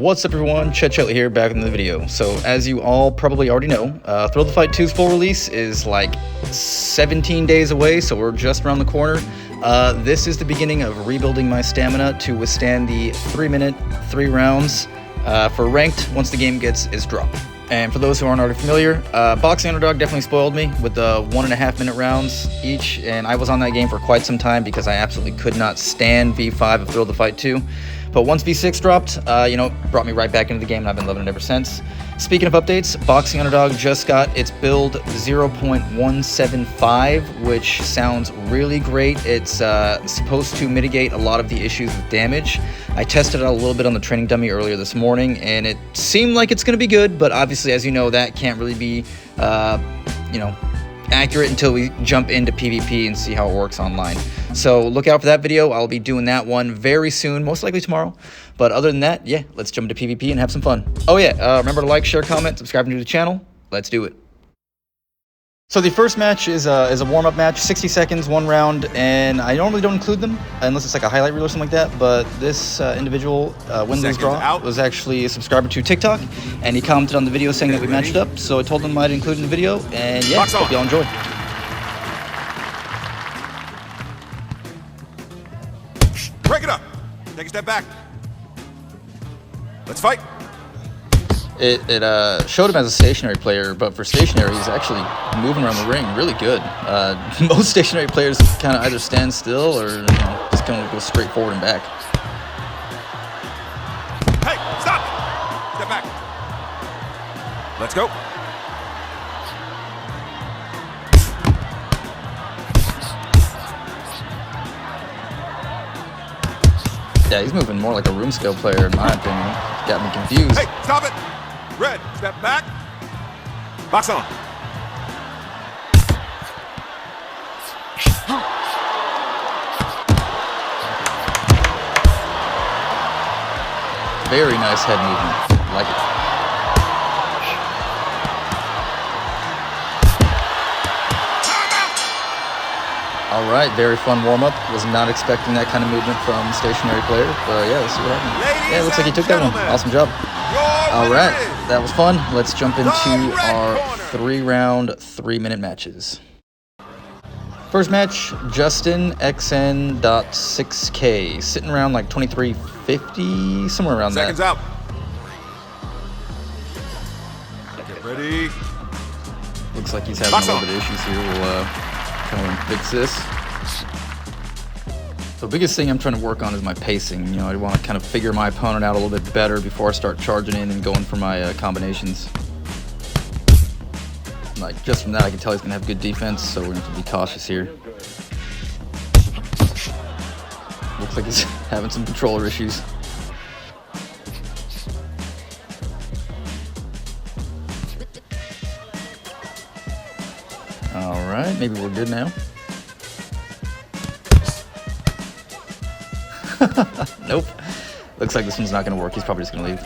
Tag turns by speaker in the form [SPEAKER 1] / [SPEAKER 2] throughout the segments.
[SPEAKER 1] What's up everyone, Chet here, back in the video. So as you all probably already know, Thrill to Fight 2's full release is like 17 days away, so we're just around the corner. This is the beginning of rebuilding my stamina to withstand the 3-minute, 3 rounds for ranked once the game is dropped. And for those who aren't already familiar, Boxing Underdog definitely spoiled me with the 1.5-minute rounds each, and I was on that game for quite some time because I absolutely could not stand V5 of Thrill to Fight 2. But once V6 dropped, brought me right back into the game, and I've been loving it ever since. Speaking of updates, Boxing Underdog just got its build 0.175, which sounds really great. It's supposed to mitigate a lot of the issues with damage. I tested it out a little bit on the training dummy earlier this morning, and it seemed like it's going to be good, but obviously, as you know, that can't really be, accurate until we jump into PvP and see how it works online. So look out for that video. I'll be doing that one very soon, most likely tomorrow. But other than that, yeah, let's jump into PvP and have some fun. Oh yeah, remember to like, share, comment, subscribe to the channel. Let's do it. So the first match is a warm-up match, 60 seconds, 1 round, and I normally don't include them unless it's like a highlight reel or something like that, but this individual, Win Lose Draw, was actually a subscriber to TikTok, and he commented on the video saying that we matched up, so I told him I'd include it in the video, and yeah, hope y'all enjoy.
[SPEAKER 2] Break it up. Take a step back. Let's fight.
[SPEAKER 1] It showed him as a stationary player, but for stationary, he's actually moving around the ring really good. Most stationary players kind of either stand still or just kind of go straight forward and back.
[SPEAKER 2] Hey, stop! Step back. Let's go.
[SPEAKER 1] Yeah, he's moving more like a room scale player, in my opinion. Got me confused.
[SPEAKER 2] Hey, stop it! Red, step back. Box on.
[SPEAKER 1] Very nice head movement. I like it. All right, very fun warm-up. Was not expecting that kind of movement from a stationary player, but yeah, let's see what happens. Yeah, it looks like he took that one. Awesome job. All right, that was fun. Let's jump into our 3-round, 3-minute matches. First match, Justin XN.6K, sitting around like 2350, somewhere around
[SPEAKER 2] Seconds
[SPEAKER 1] that.
[SPEAKER 2] Out. Get ready.
[SPEAKER 1] Looks like he's having a little bit of issues here. We'll kind of fix this. The biggest thing I'm trying to work on is my pacing. I want to kind of figure my opponent out a little bit better before I start charging in and going for my combinations. Like, just from that, I can tell he's going to have good defense, so we're going to have to be cautious here. Looks like he's having some controller issues. All right, maybe we're good now. Nope. Looks like this one's not going to work. He's probably just going to leave.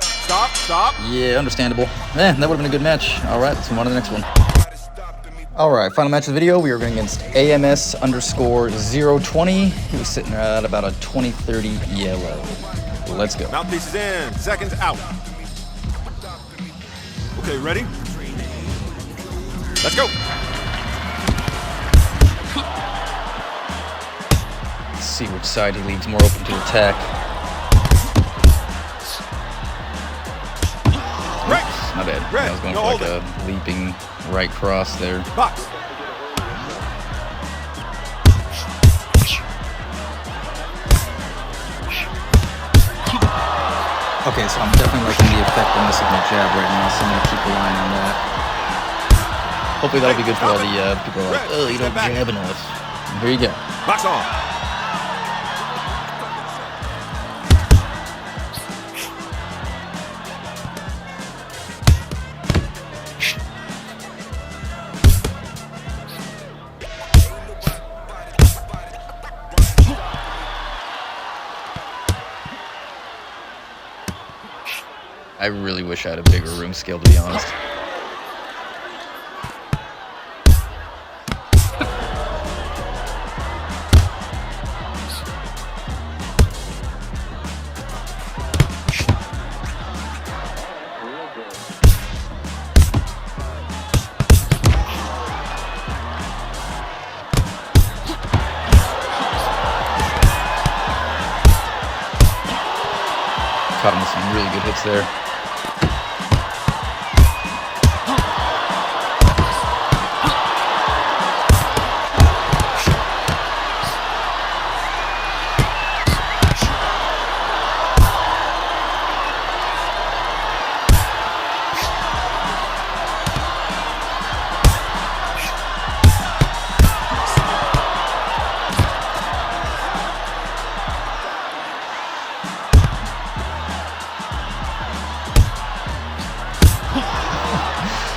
[SPEAKER 2] Stop.
[SPEAKER 1] Yeah, understandable. Man, that would have been a good match. All right, let's move on to the next one. All right, final match of the video. We are going against AMS_020. He was sitting at about a 2030 yellow. Let's go.
[SPEAKER 2] Mouthpiece is in. Seconds out. Okay, ready? Let's go.
[SPEAKER 1] Let's see which side he leaves more open to attack. Oops, my bad. I was going for like a leaping right cross there.
[SPEAKER 2] Box.
[SPEAKER 1] Okay, so I'm definitely liking the effectiveness of my jab right now, so I'm going to keep relying on that. Hopefully that'll be good for all the people who are like, oh, you don't jab enough. And here you go.
[SPEAKER 2] Box on.
[SPEAKER 1] I really wish I had a bigger room scale, to be honest. Caught him with some really good hits there.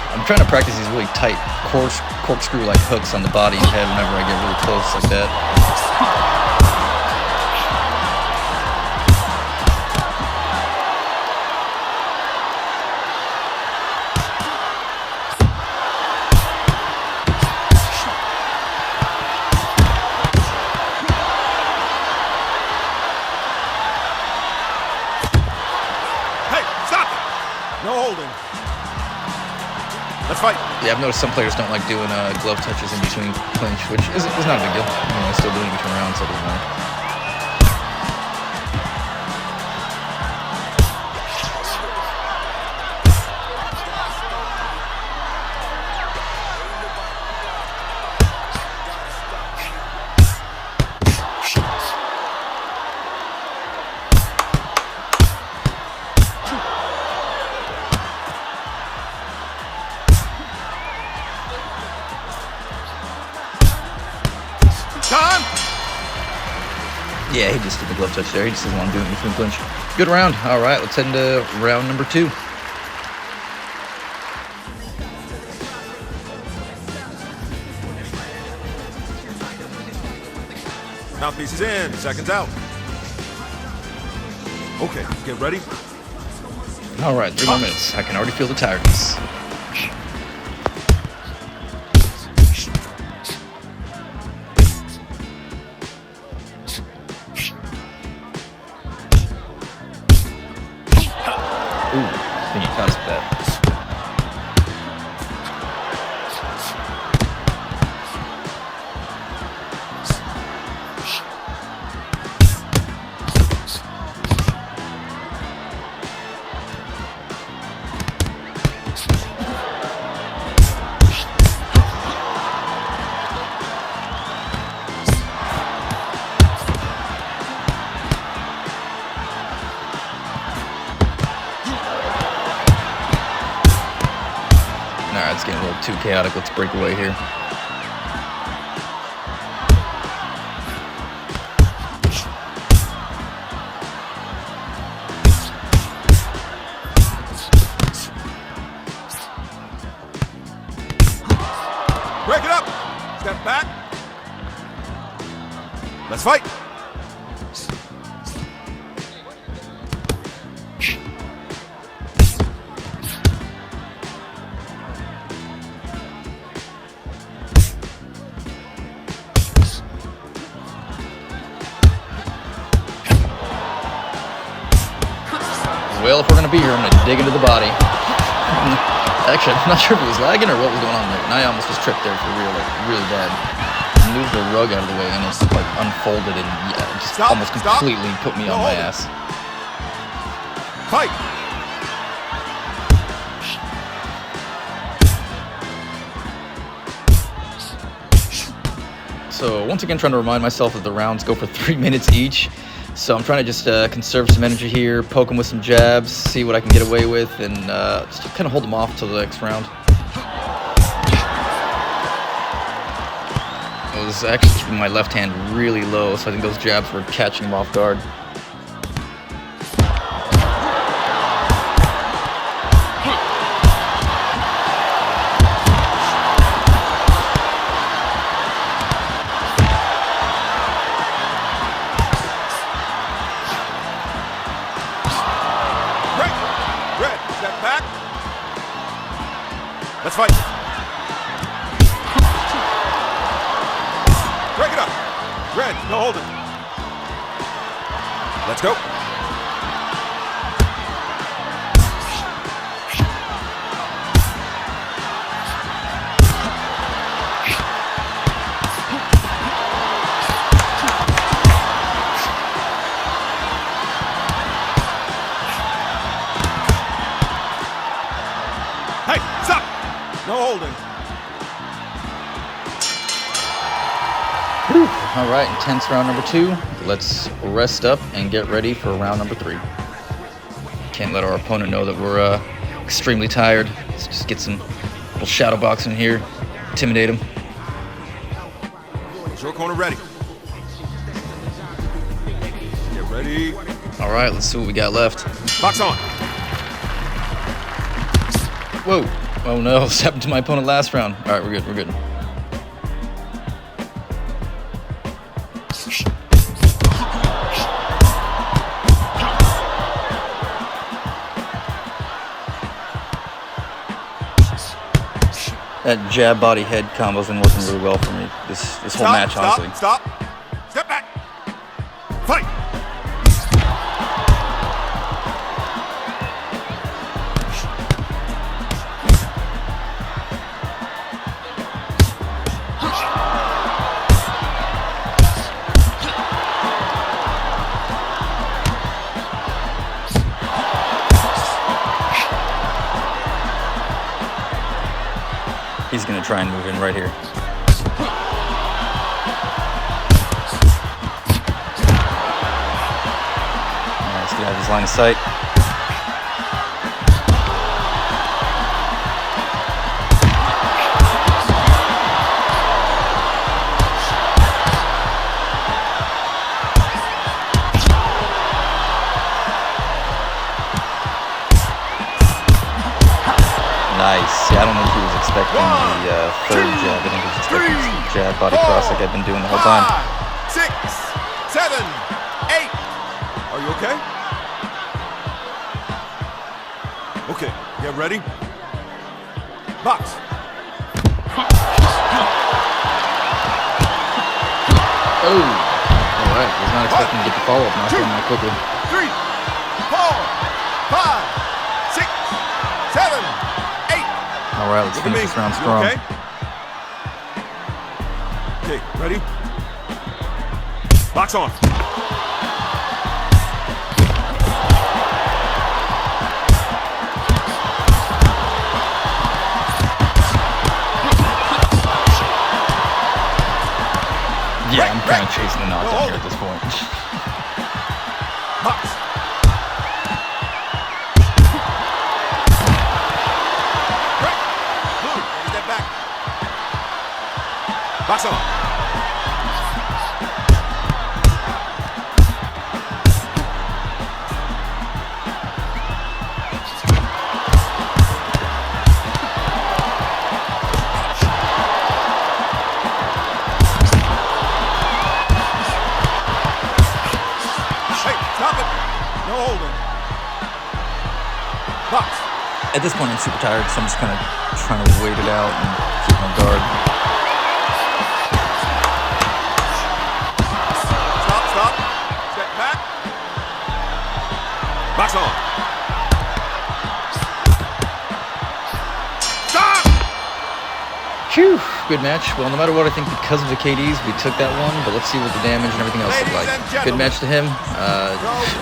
[SPEAKER 1] I'm trying to practice these really tight corkscrew-like hooks on the body and head whenever I get really close like that.
[SPEAKER 2] Hey, stop it! No holding. Let's fight.
[SPEAKER 1] Yeah, I've noticed some players don't like doing glove touches in between clinch, which is not a big deal. I'm still doing it between rounds, so it doesn't matter.
[SPEAKER 2] Time.
[SPEAKER 1] Yeah, he just did the glove touch there. He just doesn't want to do it in between clinch. Good round. All right, let's head into round number 2.
[SPEAKER 2] Mouthpiece is in. Seconds out. Okay, get ready.
[SPEAKER 1] All right, 3 more minutes. I can already feel the tiredness. Ooh, I think he caught us with that. Alright, it's getting a little too chaotic. Let's break away here.
[SPEAKER 2] Break it up. Step back. Let's fight.
[SPEAKER 1] Well, if we're going to be here, I'm going to dig into the body. Actually, I'm not sure if it was lagging or what was going on there. And I almost was tripped there for real, like, really bad. I moved the rug out of the way and it's like unfolded and yeah, it just almost completely put me on my ass.
[SPEAKER 2] Fight.
[SPEAKER 1] So once again, trying to remind myself that the rounds go for 3 minutes each. So I'm trying to just conserve some energy here, poke him with some jabs, see what I can get away with, and just kind of hold him off till the next round. I was actually keeping my left hand really low, so I think those jabs were catching him off guard.
[SPEAKER 2] Red, step back. Let's fight. Break it up. Red, no holding. Let's go.
[SPEAKER 1] All right, intense round number 2. Let's rest up and get ready for round number 3. Can't let our opponent know that we're extremely tired. Let's just get some little shadow boxing here, intimidate him.
[SPEAKER 2] Is your corner ready? Get ready.
[SPEAKER 1] All right, let's see what we got left.
[SPEAKER 2] Box on.
[SPEAKER 1] Whoa. Oh no, this happened to my opponent last round. All right, we're good, we're good. That jab body head combo's been working really well for me this whole match, honestly.
[SPEAKER 2] Stop. Step back. Fight.
[SPEAKER 1] He's gonna try and move in right here. Let's get out of his line of sight. Nice. Yeah, I don't know if he was expecting the third jab. I think he was expecting the jab body cross like I've been doing the whole time.
[SPEAKER 2] 5, 6, 7, 8. Are you okay? Okay, get ready. Box.
[SPEAKER 1] Oh! Alright, was not expecting to get the follow-up knocked down that quickly.
[SPEAKER 2] 3, 4, 5, 6, 7, 8.
[SPEAKER 1] Alright, let's finish this round strong.
[SPEAKER 2] Okay? Okay, ready? Box on.
[SPEAKER 1] Yeah, I'm kind of chasing the knockdown here at this point.
[SPEAKER 2] Box. Right. Blue, step back. Box on. Box.
[SPEAKER 1] At this point, I'm super tired, so I'm just kind of trying to wait it out and keep my guard.
[SPEAKER 2] Stop. Step back. Box on. Stop!
[SPEAKER 1] Phew, good match. Well, no matter what, I think because of the KDs, we took that one, but let's see what the damage and everything else looked like. Good match to him.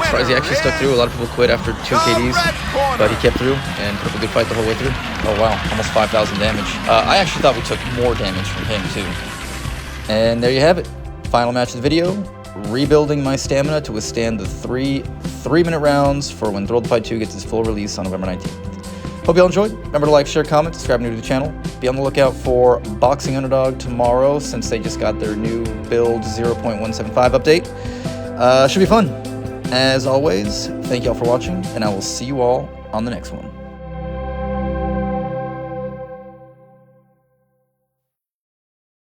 [SPEAKER 1] Surprised he actually stuck through. A lot of people quit after 2 KDs, but he kept through and put up a good fight the whole way through. Oh, wow, almost 5,000 damage. I actually thought we took more damage from him, too. And there you have it. Final match of the video. Rebuilding my stamina to withstand the three-minute rounds for when Thrill the Fight 2 gets its full release on November 19th. Hope you all enjoyed. Remember to like, share, comment, subscribe new to the channel. Be on the lookout for Boxing Underdog tomorrow since they just got their new build 0.175 update. Should be fun. As always, thank you all for watching, and I will see you all on the next one.